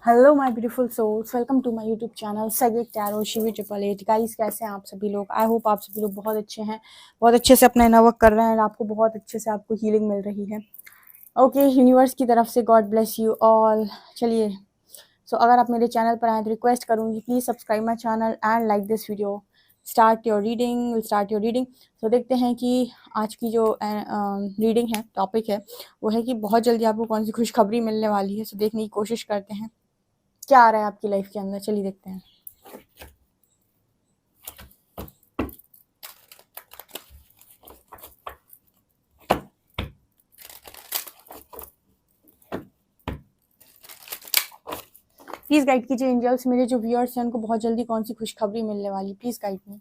Hello my beautiful souls, welcome to my YouTube channel सैगिक tarot Shivi 888। Guys, कैसे हैं आप सभी लोग? आई होप आप सभी लोग बहुत अच्छे हैं, बहुत अच्छे से अपना इनर वर्क कर रहे हैं और आपको बहुत अच्छे से आपको हीलिंग मिल रही है। ओके, यूनिवर्स की तरफ से गॉड ब्लेस यू ऑल। चलिए, अगर आप मेरे चैनल पर आए तो रिक्वेस्ट करूँगी, please subscribe my channel and like this video. Start your reading. तो देखते हैं कि आज की जो रीडिंग है, टॉपिक है, वो है कि बहुत जल्दी आपको कौन सी खुशखबरी मिलने वाली है। देखने की कोशिश करते हैं क्या आ रहा है आपकी लाइफ के अंदर। चलिए देखते हैं। प्लीज गाइड कीजिए एंजल्स, मेरे जो व्यूअर्स हैं उनको बहुत जल्दी कौन सी खुशखबरी मिलने वाली, प्लीज गाइड मी।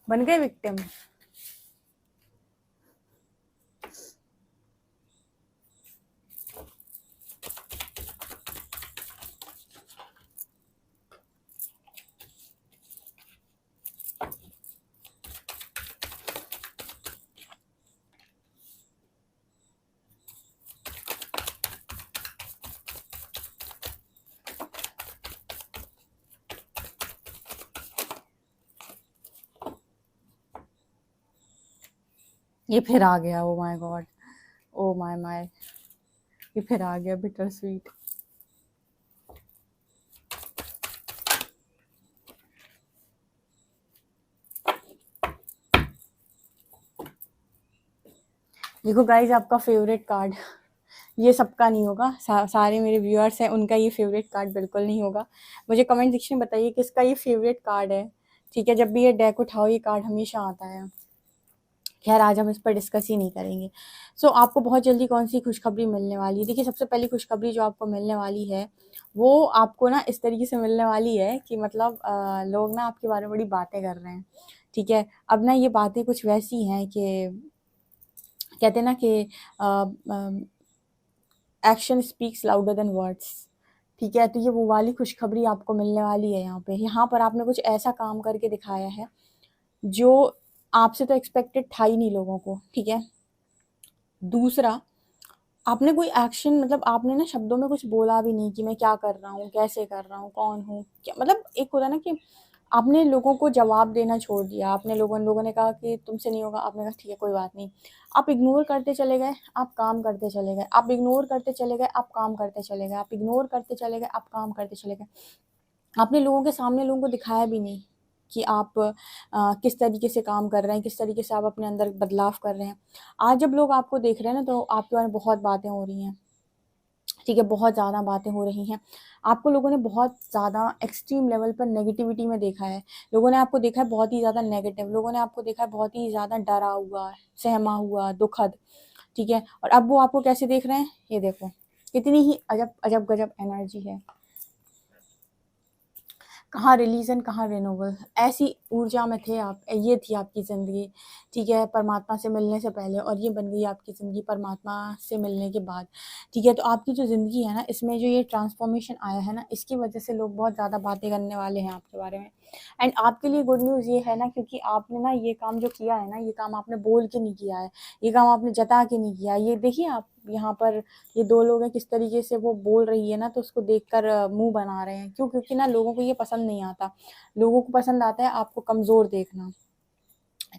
बन गए विक्टिम। ये फिर आ गया, oh my God, oh my my, ये फिर आ गया बिटर स्वीट। देखो गाइज, आपका फेवरेट कार्ड, ये सबका नहीं होगा, सारे मेरे व्यूअर्स हैं उनका ये फेवरेट कार्ड बिल्कुल नहीं होगा। मुझे कमेंट सेक्शन में बताइए किसका ये फेवरेट कार्ड है। ठीक है, जब भी ये डेक उठाओ ये कार्ड हमेशा आता है। खैर, आज हम इस पर डिस्कस ही नहीं करेंगे। आपको बहुत जल्दी कौन सी खुशखबरी मिलने वाली है। देखिए, सबसे पहली खुशखबरी जो आपको मिलने वाली है वो आपको ना इस तरीके से मिलने वाली है कि मतलब लोग ना आपके बारे में बड़ी बातें कर रहे हैं। ठीक है, अब ना ये बातें कुछ वैसी हैं कि कहते हैं ना कि action speaks louder than words. ठीक है, तो ये वो वाली खुशखबरी आपको मिलने वाली है। यहाँ पर आपने कुछ ऐसा काम करके दिखाया है जो आपसे तो एक्सपेक्टेड था ही नहीं लोगों को। ठीक है, दूसरा, आपने कोई एक्शन, मतलब आपने ना शब्दों में कुछ बोला भी नहीं कि मैं क्या कर रहा हूँ, कैसे कर रहा हूँ, कौन हूँ, क्या, मतलब एक होता ना कि आपने लोगों को जवाब देना छोड़ दिया। आपने लोगों ने कहा कि तुमसे नहीं होगा, आपने कहा ठीक है कोई बात नहीं। आप इग्नोर करते चले गए, आप काम करते चले गए, आप इग्नोर करते चले गए, आप काम करते चले गए, आप इग्नोर करते चले गए, आप काम करते चले गए। आपने लोगों के सामने लोगों को दिखाया भी नहीं कि आप किस तरीके से काम कर रहे हैं, किस तरीके से आप अपने अंदर बदलाव कर रहे हैं। आज जब लोग आपको देख रहे हैं ना, तो आपके बारे में बहुत बातें हो रही हैं। ठीक है, बहुत ज़्यादा बातें हो रही हैं। आपको लोगों ने बहुत ज़्यादा एक्सट्रीम लेवल पर नेगेटिविटी में देखा है। लोगों ने आपको देखा है बहुत ही ज़्यादा नेगेटिव, लोगों ने आपको देखा है बहुत ही ज़्यादा डरा हुआ, सहमा हुआ, दुखद। ठीक है, और अब वो आपको कैसे देख रहे हैं, ये देखो, कितनी ही अजब अजब गजब एनर्जी है। कहाँ रिलीजन, कहाँ रिन्यूअल, ऐसी ऊर्जा में थे आप। ये थी आपकी ज़िंदगी। ठीक है, परमात्मा से मिलने से पहले, और ये बन गई आपकी ज़िंदगी परमात्मा से मिलने के बाद। ठीक है, तो आपकी जो ज़िंदगी है ना, इसमें जो ये ट्रांसफॉर्मेशन आया है ना, इसकी वजह से लोग बहुत ज़्यादा बातें करने वाले हैं आपके बारे में। एंड आपके लिए गुड न्यूज़ ये है ना, क्योंकि आपने ना ये काम जो किया है ना, ये काम आपने बोल के नहीं किया है, ये काम आपने जता के नहीं किया। ये देखिए, आप यहाँ पर ये दो लोग हैं, किस तरीके से वो बोल रही है ना, तो उसको देखकर मुंह बना रहे हैं। क्यों? क्योंकि ना लोगों को ये पसंद नहीं आता। लोगों को पसंद आता है आपको कमज़ोर देखना।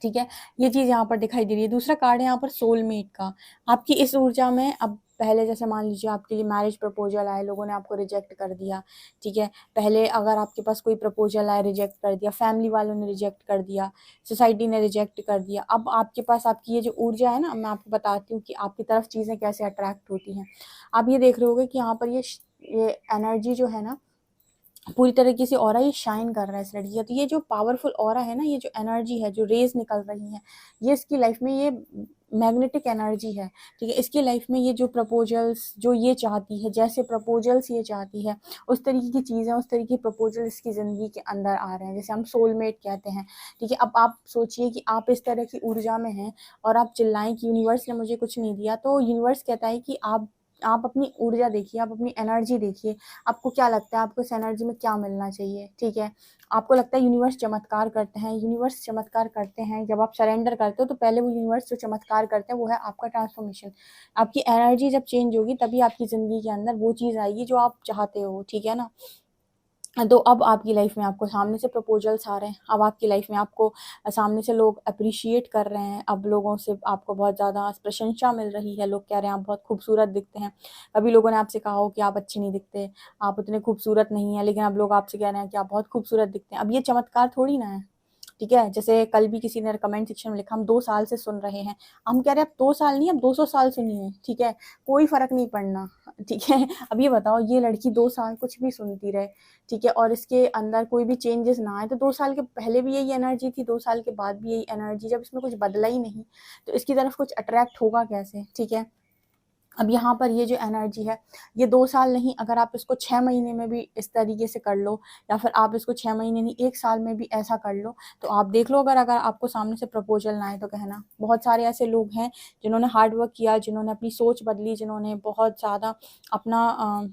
ठीक है, ये चीज़ यहाँ पर दिखाई दे रही है। दूसरा कार्ड है यहाँ पर सोलमेट का। आपकी इस ऊर्जा में अब पहले जैसे मान लीजिए आपके लिए मैरिज प्रपोजल आए, लोगों ने आपको रिजेक्ट कर दिया, ठीक है। पहले अगर आपके पास कोई प्रपोजल आए, रिजेक्ट कर दिया, फैमिली वालों ने रिजेक्ट कर दिया, सोसाइटी ने रिजेक्ट कर दिया। अब आपके पास आपकी ये जो ऊर्जा है ना, मैं आपको बताती हूँ कि आपकी तरफ चीज़ें कैसे अट्रैक्ट होती हैं। आप ये देख रहे होगे कि यहाँ पर ये एनर्जी जो है ना, पूरी तरीके से ऑरा ये शाइन कर रहा है इस लड़की का। तो ये जो पावरफुल ऑरा है ना, ये जो एनर्जी है, जो रेज निकल रही है, ये इसकी लाइफ में ये मैग्नेटिक एनर्जी है, ठीक है। इसकी लाइफ में ये जो प्रपोजल्स जो ये चाहती है, जैसे प्रपोजल्स ये चाहती है, उस तरीके की चीज़ें, उस तरीके के प्रपोजल इसकी ज़िंदगी के अंदर आ रहे हैं, जैसे हम सोलमेट कहते हैं, ठीक है। अब आप सोचिए कि आप इस तरह की ऊर्जा में हैं और आप चिल्लाएं कि यूनिवर्स ने मुझे कुछ नहीं दिया, तो यूनिवर्स कहता है कि आप अपनी ऊर्जा देखिए, आप अपनी एनर्जी देखिए, आपको क्या लगता है आपको इस एनर्जी में क्या मिलना चाहिए, ठीक है। आपको लगता है यूनिवर्स चमत्कार करते हैं, यूनिवर्स चमत्कार करते हैं। जब आप सरेंडर करते हो तो पहले वो यूनिवर्स जो चमत्कार करते हैं वो है आपका ट्रांसफॉर्मेशन। आपकी एनर्जी जब चेंज होगी तभी आपकी ज़िंदगी के अंदर वो चीज़ आएगी जो आप चाहते हो, ठीक है ना। तो अब आपकी लाइफ में आपको सामने से प्रपोजल्स आ रहे हैं, अब आपकी लाइफ में आपको सामने से लोग अप्रिशिएट कर रहे हैं, अब लोगों से आपको बहुत ज़्यादा प्रशंसा मिल रही है, लोग कह रहे हैं आप बहुत खूबसूरत दिखते हैं। कभी लोगों ने आपसे कहा हो कि आप अच्छे नहीं दिखते, आप उतने खूबसूरत नहीं हैं, लेकिन अब लोग आपसे कह रहे हैं कि आप बहुत खूबसूरत दिखते हैं। अब ये चमत्कार थोड़ी ना है, ठीक है। जैसे कल भी किसी ने कमेंट सेक्शन में लिखा, हम 2 साल से सुन रहे हैं। हम कह रहे हैं अब 2 साल नहीं, अब 200 साल सुनिए, ठीक है, कोई फ़र्क नहीं पड़ना, ठीक है। अब ये बताओ, ये लड़की 2 साल कुछ भी सुनती रहे, ठीक है, और इसके अंदर कोई भी चेंजेस ना आए, तो 2 साल के पहले भी यही एनर्जी थी, 2 साल के बाद भी यही एनर्जी, जब इसमें कुछ बदला ही नहीं, तो इसकी तरफ कुछ अट्रैक्ट होगा कैसे, ठीक है। अब यहाँ पर ये जो एनर्जी है, ये 2 साल नहीं, अगर आप इसको 6 महीने में भी इस तरीके से कर लो, या फिर आप इसको 6 महीने नहीं 1 साल में भी ऐसा कर लो, तो आप देख लो, अगर आपको सामने से प्रपोजल ना आए तो कहना। बहुत सारे ऐसे लोग हैं जिन्होंने हार्ड वर्क किया, जिन्होंने अपनी सोच बदली, जिन्होंने बहुत ज़्यादा अपना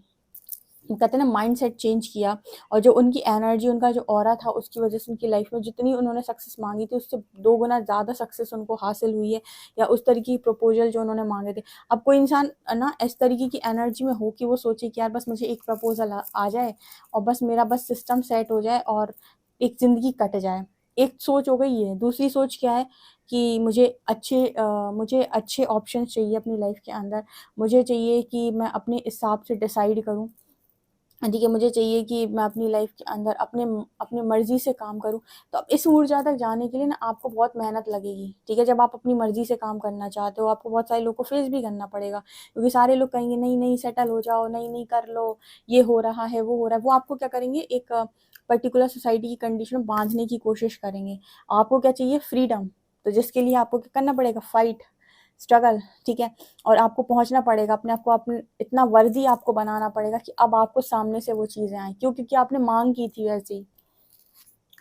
कहते हैं ना माइंडसेट चेंज किया, और जो उनकी एनर्जी, उनका जो ऑरा था, उसकी वजह से उनकी लाइफ में जितनी उन्होंने सक्सेस मांगी थी उससे 2 गुना ज़्यादा सक्सेस उनको हासिल हुई है, या उस तरीके की प्रपोजल जो उन्होंने मांगे थे। अब कोई इंसान ना इस तरीके की एनर्जी में हो कि वो सोचे कि यार बस मुझे एक प्रपोजल आ जाए और बस मेरा बस सिस्टम सेट हो जाए और एक ज़िंदगी कट जाए। एक सोच हो गई है। दूसरी सोच क्या है कि मुझे अच्छे ऑप्शन चाहिए अपनी लाइफ के अंदर, मुझे चाहिए कि मैं अपने हिसाब से डिसाइड करूँ, ठीक है, मुझे चाहिए कि मैं अपनी लाइफ के अंदर अपनी मर्ज़ी से काम करूँ। तो अब इस ऊर्जा तक जाने के लिए ना आपको बहुत मेहनत लगेगी, ठीक है। जब आप अपनी मर्ज़ी से काम करना चाहते हो, आपको बहुत सारे लोगों को फेस भी करना पड़ेगा, क्योंकि सारे लोग कहेंगे नहीं नहीं सेटल हो जाओ, नहीं नहीं कर लो, ये हो रहा है, वो हो रहा है। वो आपको क्या करेंगे, एक पर्टिकुलर सोसाइटी की कंडीशन में बांधने की कोशिश करेंगे। आपको क्या चाहिए, फ्रीडम। तो जिसके लिए आपको क्या करना पड़ेगा, फाइट, स्ट्रगल, ठीक है। और आपको पहुंचना पड़ेगा, अपने आप को अपने इतना वर्दी आपको बनाना पड़ेगा कि अब आपको सामने से वो चीज़ें आए, क्यों, क्योंकि आपने मांग की थी ऐसी,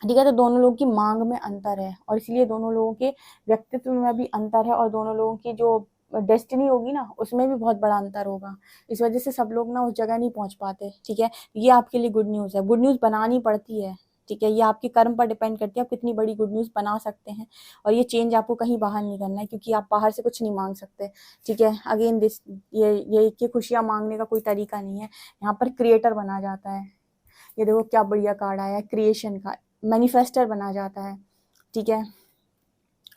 ठीक है। तो दोनों लोगों की मांग में अंतर है, और इसलिए दोनों लोगों के व्यक्तित्व में भी अंतर है, और दोनों लोगों की जो डेस्टिनी होगी ना उसमें भी बहुत बड़ा अंतर होगा। इस वजह से सब लोग ना उस जगह नहीं पहुंच पाते, ठीक है। ये आपके लिए गुड न्यूज़ है। गुड न्यूज़ बनानी पड़ती है, ठीक है। ये आपके कर्म पर डिपेंड करती है, आप कितनी बड़ी गुड न्यूज़ बना सकते हैं। और ये चेंज आपको कहीं बाहर नहीं करना है, क्योंकि आप बाहर से कुछ नहीं मांग सकते, ठीक है। अगेन दिस ये खुशियाँ मांगने का कोई तरीका नहीं है, यहाँ पर क्रिएटर बना जाता है। ये देखो क्या बढ़िया कार्ड आया है, क्रिएशन का। मैनिफेस्टर बना जाता है, ठीक है।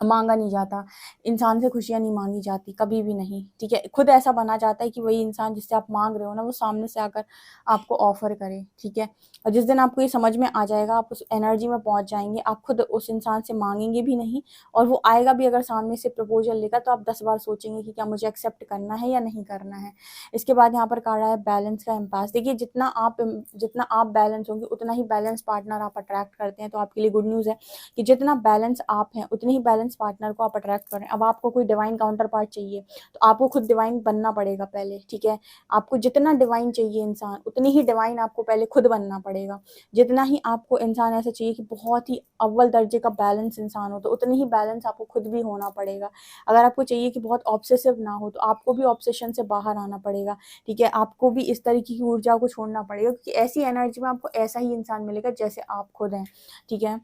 मांगा नहीं जाता, इंसान से खुशियाँ नहीं मांगी जाती, कभी भी नहीं, ठीक है। खुद ऐसा बना जाता है कि वही इंसान जिससे आप मांग रहे हो ना, वो सामने से आकर आपको ऑफर करे, ठीक है। और जिस दिन आपको ये समझ में आ जाएगा, आप उस एनर्जी में पहुंच जाएंगे, आप खुद उस इंसान से मांगेंगे भी नहीं, और वो आएगा भी अगर सामने से प्रपोजल लेकर, तो आप 10 बार सोचेंगे कि क्या मुझे एक्सेप्ट करना है या नहीं करना है। इसके बाद यहाँ पर कार्ड है बैलेंस का इम्पास। देखिए, जितना आप बैलेंस होंगे उतना ही बैलेंस पार्टनर आप अट्रैक्ट करते हैं। तो आपके लिए गुड न्यूज़ है कि जितना बैलेंस आप हैं उतने ही बैलेंस पार्टनर को आप अट्रैक्ट करें। अब आपको कोई डिवाइन काउंटर पार्ट चाहिए, तो आपको खुद डिवाइन बनना पड़ेगा पहले, ठीक है। आपको जितना डिवाइन चाहिए इंसान, उतनी ही डिवाइन आपको पहले खुद बनना पड़ेगा। जितना ही आपको इंसान ऐसा चाहिए कि बहुत ही अव्वल दर्जे का बैलेंस इंसान हो, तो उतनी ही बैलेंस आपको खुद भी होना पड़ेगा। अगर आपको चाहिए कि बहुत ऑब्सेसिव ना हो, तो आपको भी ऑब्सेशन से बाहर आना पड़ेगा, ठीक है। आपको भी इस तरीके की ऊर्जा को छोड़ना पड़ेगा, क्योंकि ऐसी एनर्जी में आपको ऐसा ही इंसान मिलेगा जैसे आप खुद हैं, ठीक है।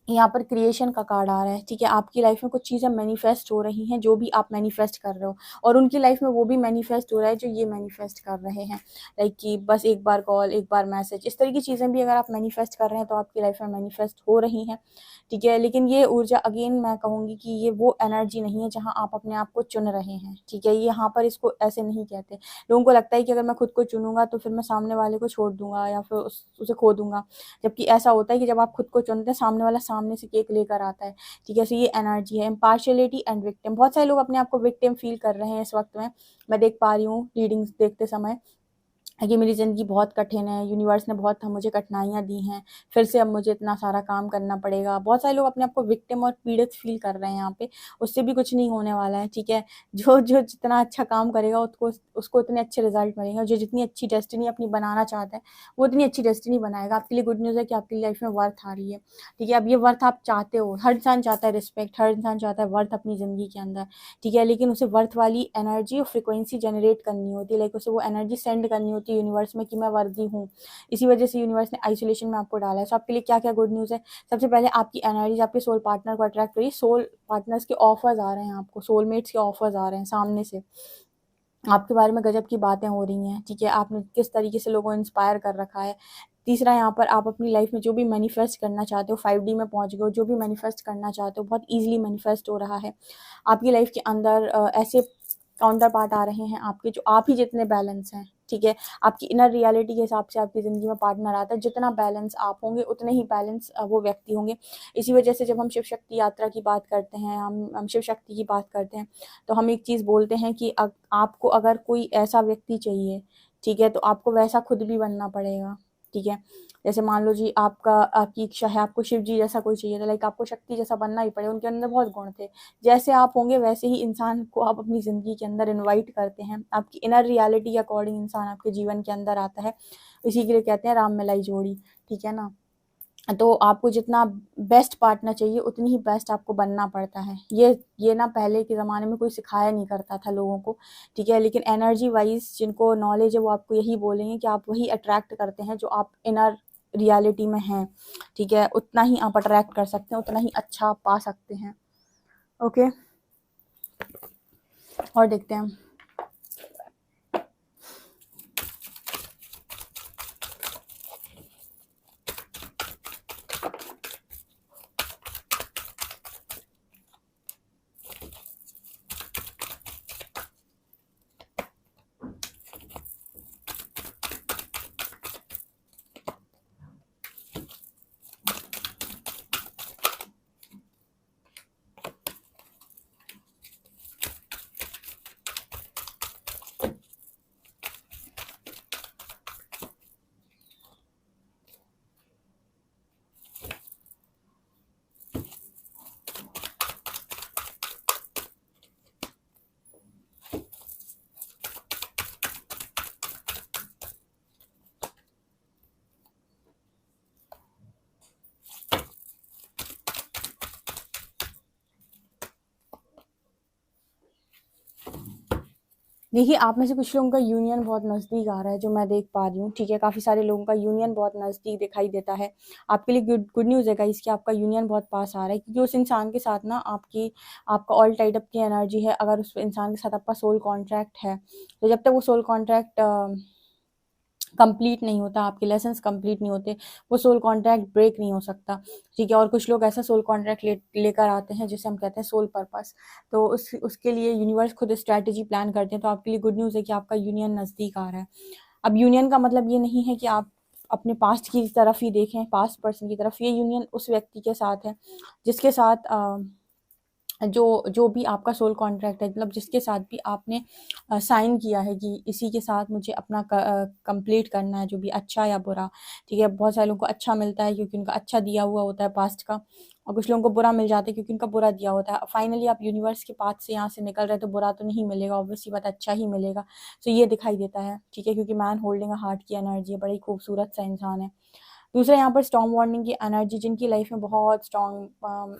यहाँ पर क्रिएशन का कार्ड आ रहा है, ठीक है। आपकी लाइफ में कुछ चीज़ें मैनिफेस्ट हो रही हैं जो भी आप मैनिफेस्ट कर रहे हो, और उनकी लाइफ में वो भी मैनिफेस्ट हो रहा है जो ये मैनिफेस्ट कर रहे हैं। लाइक कि बस एक बार कॉल, एक बार मैसेज, इस तरह की चीज़ें भी अगर आप मैनिफेस्ट कर रहे हैं तो आपकी लाइफ में मैनिफेस्ट हो रही हैं, ठीक है। लेकिन ये ऊर्जा अगेन मैं कहूँगी कि ये वो एनर्जी नहीं है जहाँ आप अपने आप को चुन रहे हैं, ठीक है। यहाँ पर इसको ऐसे नहीं कहते। लोगों को लगता है कि अगर मैं खुद को चुनूंगा तो फिर मैं सामने वाले को छोड़ दूंगा या फिर उसे खो दूंगा, जबकि ऐसा होता है कि जब आप खुद को चुनते हैं सामने वाला सामने से केक लेकर आता है, ठीक है। सो ये एनर्जी है इम्पार्शियलिटी एंड विक्टिम। बहुत सारे लोग अपने आप को विक्टिम फील कर रहे हैं इस वक्त में, मैं देख पा रही हूँ रीडिंग्स देखते समय कि मेरी ज़िंदगी बहुत कठिन है, यूनिवर्स ने बहुत मुझे कठिनाइयाँ दी हैं, फिर से अब मुझे इतना सारा काम करना पड़ेगा। बहुत सारे लोग अपने आप को विक्टिम और पीड़ित फ़ील कर रहे हैं यहाँ पे, उससे भी कुछ नहीं होने वाला है, ठीक है। जो जो जितना अच्छा काम करेगा उसको उसको उतने अच्छे रिजल्ट मिलेंगे, और जो जितनी अच्छी डेस्टिनी अपनी बनाना चाहता है वो उतनी अच्छी डेस्टिनी बनाएगा। आपके लिए गुड न्यूज़ है कि आपकी लाइफ में वर्थ आ रही है, ठीक है। अब ये वर्थ आप चाहते हो, हर इंसान चाहता है रिस्पेक्ट, हर इंसान चाहता है वर्थ अपनी ज़िंदगी के अंदर, ठीक है। लेकिन उसे वर्थ वाली एनर्जी और फ्रिक्वेंसी जनरेट करनी होती है, लाइक उसे वो एनर्जी सेंड करनी होती है यूनिवर्स में कि मैं वर्दी हूँ। इसी वजह से यूनिवर्स ने आइसोलेशन में आपको डाला है। सो आपके लिए क्या क्या गुड न्यूज़ है? सबसे पहले आपकी एनर्जी आपके सोल पार्टनर को अट्रैक्ट करिए। सोल पार्टनर्स के ऑफर्स आ रहे हैं आपको, सोलमेट्स के ऑफर्स आ रहे हैं सामने से, आपके बारे में गजब की बातें हो रही हैं, ठीक है। आपने किस तरीके से लोगों को इंस्पायर कर रखा है। तीसरा, यहाँ पर आप अपनी लाइफ में जो भी मैनिफेस्ट करना चाहते हो, 5D में पहुंच गए हो, जो भी मैनिफेस्ट करना चाहते हो बहुत इजीली मैनिफेस्ट हो रहा है। आपकी लाइफ के अंदर ऐसे काउंटर पार्ट आ रहे हैं आपके जो आप ही जितने बैलेंस हैं, ठीक है। आपकी इनर रियलिटी के हिसाब से आपकी ज़िंदगी में पार्टनर आता है, जितना बैलेंस आप होंगे उतने ही बैलेंस वो व्यक्ति होंगे। इसी वजह से जब हम शिव शक्ति यात्रा की बात करते हैं, हम शिव शक्ति की बात करते हैं, तो हम एक चीज़ बोलते हैं कि आपको अगर कोई ऐसा व्यक्ति चाहिए, ठीक है, तो आपको वैसा खुद भी बनना पड़ेगा, ठीक है। जैसे मान लो जी आपकी इच्छा है आपको शिव जी जैसा कोई चाहिए, तो लाइक आपको शक्ति जैसा बनना ही पड़ेगा। उनके अंदर बहुत गुण थे, जैसे आप होंगे वैसे ही इंसान को आप अपनी ज़िंदगी के अंदर इनवाइट करते हैं। आपकी इनर रियलिटी के अकॉर्डिंग इंसान आपके जीवन के अंदर आता है। इसी के लिए कहते हैं राम मिलाई जोड़ी, ठीक है ना। तो आपको जितना बेस्ट पार्टनर चाहिए उतनी ही बेस्ट आपको बनना पड़ता है। ये ना पहले के ज़माने में कोई सिखाया नहीं करता था लोगों को, ठीक है। लेकिन एनर्जी वाइज जिनको नॉलेज है वो आपको यही बोलेंगे कि आप वही अट्रैक्ट करते हैं जो आप इनर रियलिटी में हैं, ठीक है। उतना ही आप अट्रैक्ट कर सकते हैं, उतना ही अच्छा आप पा सकते हैं। ओके, और देखते हैं। देखिए, आप में से कुछ लोगों का यूनियन बहुत नज़दीक आ रहा है जो मैं देख पा रही हूँ, ठीक है। काफ़ी सारे लोगों का यूनियन बहुत नज़दीक दिखाई देता है। आपके लिए गुड गुड न्यूज़ है गाइस कि आपका यूनियन बहुत पास आ रहा है, क्योंकि उस इंसान के साथ ना आपका ऑल टाइड अप की एनर्जी है। अगर उस इंसान के साथ आपका सोल कॉन्ट्रैक्ट है, तो जब तक वो सोल कॉन्ट्रैक्ट कंप्लीट नहीं होता, आपके लेसन्स कंप्लीट नहीं होते, वो सोल कॉन्ट्रैक्ट ब्रेक नहीं हो सकता, ठीक है। और कुछ लोग ऐसा सोल कॉन्ट्रैक्ट लेकर आते हैं जिसे हम कहते हैं सोल पर्पस। तो उसके लिए यूनिवर्स खुद स्ट्रैटेजी प्लान करते हैं। तो आपके लिए गुड न्यूज़ है कि आपका यूनियन नज़दीक आ रहा है। अब यूनियन का मतलब ये नहीं है कि आप अपने पास्ट की तरफ ही देखें, पास्ट पर्सन की तरफ। ये यूनियन उस व्यक्ति के साथ है जिसके साथ जो जो भी आपका सोल कॉन्ट्रैक्ट है, मतलब जिसके साथ भी आपने साइन किया है कि इसी के साथ मुझे अपना कंप्लीट करना है, जो भी अच्छा या बुरा, ठीक है। बहुत सारे लोगों को अच्छा मिलता है क्योंकि उनका अच्छा दिया हुआ होता है पास्ट का, और कुछ लोगों को बुरा मिल जाता है क्योंकि उनका बुरा दिया होता है। फाइनली आप यूनिवर्स के पाथ से यहाँ से निकल रहे हैं तो बुरा तो नहीं मिलेगा, ऑब्वियसली बात, अच्छा ही मिलेगा। तो ये दिखाई देता है, ठीक है, क्योंकि मैन होल्डिंग अ हार्ट की एनर्जी है, बड़ी खूबसूरत सा इंसान है। दूसरा, यहाँ पर स्टॉर्म वार्निंग की एनर्जी, जिनकी लाइफ में बहुत स्ट्रॉन्ग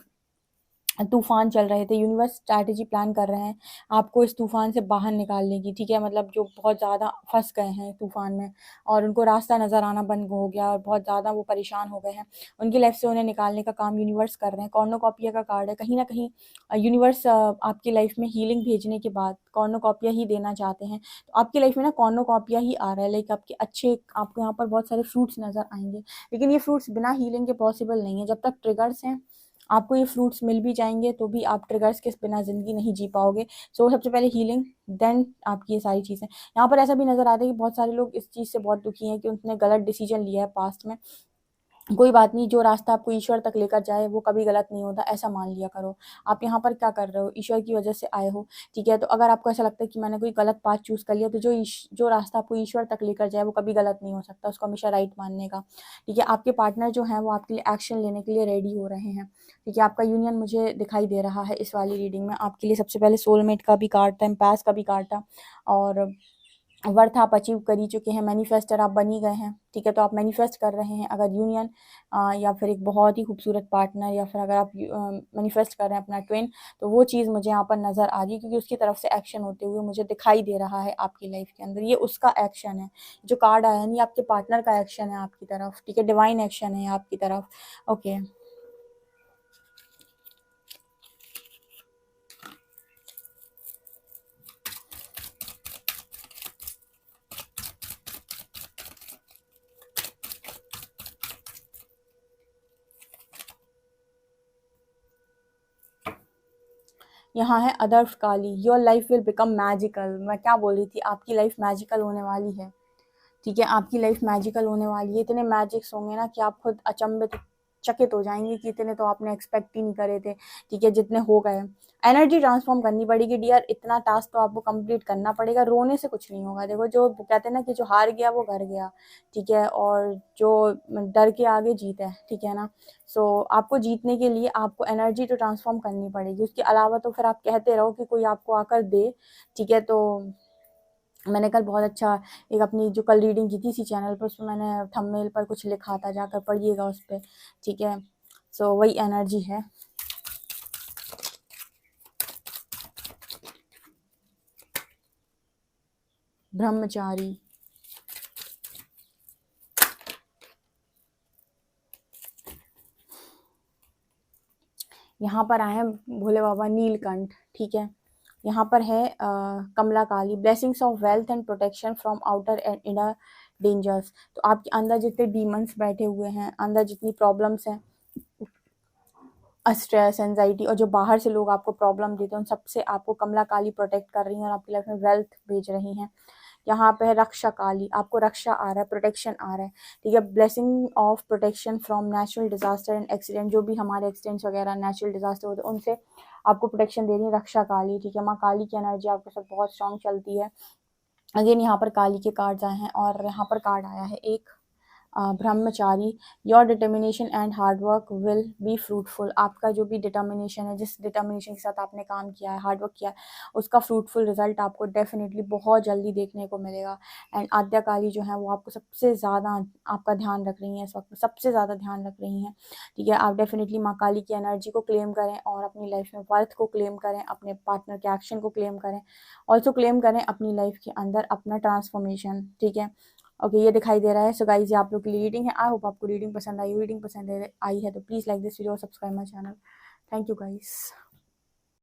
तूफान चल रहे थे, यूनिवर्स स्ट्रैटेजी प्लान कर रहे हैं आपको इस तूफान से बाहर निकालने की, ठीक है। मतलब जो बहुत ज़्यादा फंस गए हैं तूफान में और उनको रास्ता नज़र आना बंद हो गया और बहुत ज़्यादा वो परेशान हो गए हैं, उनकी लाइफ से उन्हें निकालने का काम यूनिवर्स कर रहे हैं। कॉर्नोकॉपिया का कार्ड है, कहीं ना कहीं यूनिवर्स आपकी लाइफ में हीलिंग भेजने के बाद कॉर्नोकॉपिया ही देना चाहते हैं। तो आपकी लाइफ में ना कॉर्नोकॉपिया ही आ रहा है, लाइक आपके अच्छे, आपको यहाँ पर बहुत सारे फ्रूट्स नज़र आएंगे, लेकिन ये फ्रूट्स बिना हीलिंग के पॉसिबल नहीं है। जब तक ट्रिगर्स हैं आपको ये फ्रूट्स मिल भी जाएंगे तो भी आप ट्रिगर्स के बिना ज़िंदगी नहीं जी पाओगे। सो सबसे पहले हीलिंग, देन आपकी ये सारी चीज़ें। यहाँ पर ऐसा भी नज़र आता है कि बहुत सारे लोग इस चीज़ से बहुत दुखी हैं कि उन्होंने गलत डिसीजन लिया है पास्ट में। कोई बात नहीं, जो रास्ता आपको ईश्वर तक लेकर जाए वो कभी गलत नहीं होता, ऐसा मान लिया करो। आप यहाँ पर क्या कर रहे हो, ईश्वर की वजह से आए हो, ठीक है। तो अगर आपको ऐसा लगता है कि मैंने कोई गलत पाथ चूज़ कर लिया, तो जो रास्ता आपको ईश्वर तक लेकर जाए वो कभी गलत नहीं हो सकता, उसको हमेशा राइट मानने का, ठीक है। आपके पार्टनर जो हैं वो आपके लिए एक्शन लेने के लिए रेडी हो रहे हैं, ठीक है। आपका यूनियन मुझे दिखाई दे रहा है इस वाली रीडिंग में। आपके लिए सबसे पहले सोलमेट का भी कार्ड था, एम्पास का भी कार्ड था, और वर्थ आप अचीव कर ही चुके हैं, मैनिफेस्टर आप बन ही गए हैं, ठीक है। तो आप मैनिफेस्ट कर रहे हैं अगर यूनियन या फिर एक बहुत ही खूबसूरत पार्टनर, या फिर अगर आप मैनिफेस्ट कर रहे हैं अपना ट्विन, तो वो चीज़ मुझे यहाँ पर नज़र आ रही है, क्योंकि उसकी तरफ से एक्शन होते हुए मुझे दिखाई दे रहा है आपकी लाइफ के अंदर। ये उसका एक्शन है, जो कार्ड आया नहीं, आपके पार्टनर का एक्शन है आपकी तरफ, ठीक है। डिवाइन एक्शन है आपकी तरफ, ओके। यहाँ है अदर्फ Kali, your life will become magical. मैं क्या बोल रही थी, आपकी लाइफ मैजिकल होने वाली है, ठीक है। आपकी लाइफ मैजिकल होने वाली है, इतने मैजिक्स होंगे ना कि आप खुद अचंभित, चकित हो जाएंगे कि इतने तो आपने एक्सपेक्ट ही नहीं करे थे, ठीक है, जितने हो गए। एनर्जी ट्रांसफॉर्म करनी पड़ेगी डियर, इतना टास्क तो आपको कंप्लीट करना पड़ेगा। रोने से कुछ नहीं होगा। देखो, जो कहते हैं ना कि जो हार गया वो घर गया, ठीक है, और जो डर के आगे जीत है, ठीक है ना। सो आपको जीतने के लिए आपको एनर्जी तो ट्रांसफॉर्म करनी पड़ेगी, उसके अलावा तो फिर आप कहते रहो कि कोई आपको आकर दे, ठीक है। तो मैंने कल बहुत अच्छा एक अपनी जो कल रीडिंग की थी इसी चैनल पर, उसमें मैंने थंबनेल पर कुछ लिखा था, जाकर पढ़िएगा उस पर, ठीक है। सो वही एनर्जी है। ब्रह्मचारी, यहाँ पर आए हैं भोले बाबा नीलकंठ, ठीक है। यहाँ पर है Kamala Kali, blessings of wealth and protection from outer and inner dangers. तो आपके अंदर जितने डीमंस बैठे हुए हैं, अंदर जितनी प्रॉब्लम्स हैं, स्ट्रेस, एंजाइटी, और जो बाहर से लोग आपको प्रॉब्लम देते हैं, उन सबसे आपको कमला काली प्रोटेक्ट कर रही हैं और आपकी लाइफ में वेल्थ भेज रही हैं। यहाँ पे है रक्षा काली, आपको रक्षा आ रहा है, प्रोटेक्शन आ रहा है, ठीक है। Blessing of protection from natural disaster and accident, जो भी हमारे एक्सीडेंट्स वगैरह नेचुरल डिजास्टर होते हैं उनसे आपको प्रोटेक्शन दे रही है रक्षा काली, ठीक है। माँ काली की एनर्जी आपके साथ बहुत स्ट्रांग चलती है। अगेन यहाँ पर काली के कार्ड्स आए हैं, और यहाँ पर कार्ड आया है एक ब्रह्मचारी, your determination and hard work will be fruitful. आपका जो भी डिटर्मिनेशन है, जिस डिटर्मिनेशन के साथ आपने काम किया है, हार्डवर्क किया है, उसका फ्रूटफुल रिजल्ट आपको डेफिनेटली बहुत जल्दी देखने को मिलेगा। एंड आद्या काली जो है वो आपको सबसे ज़्यादा आपका ध्यान रख रही हैं, इस वक्त सबसे ज़्यादा ध्यान रख रही हैं, ठीक है। आप डेफिनेटली माँ काली की एनर्जी को क्लेम करें और अपनी लाइफ में वर्थ को क्लेम करें, अपने पार्टनर के एक्शन को क्लेम करें, ऑल्सो क्लेम करें अपनी लाइफ के अंदर अपना ट्रांसफॉर्मेशन, ठीक है। ओके, ये दिखाई दे रहा है। सो गाइस, ये आप लोग की रीडिंग है। आई होप आपको रीडिंग पसंद आई। रीडिंग पसंद आई है तो प्लीज़ लाइक दिस वीडियो और subscribe my channel. Thank you guys.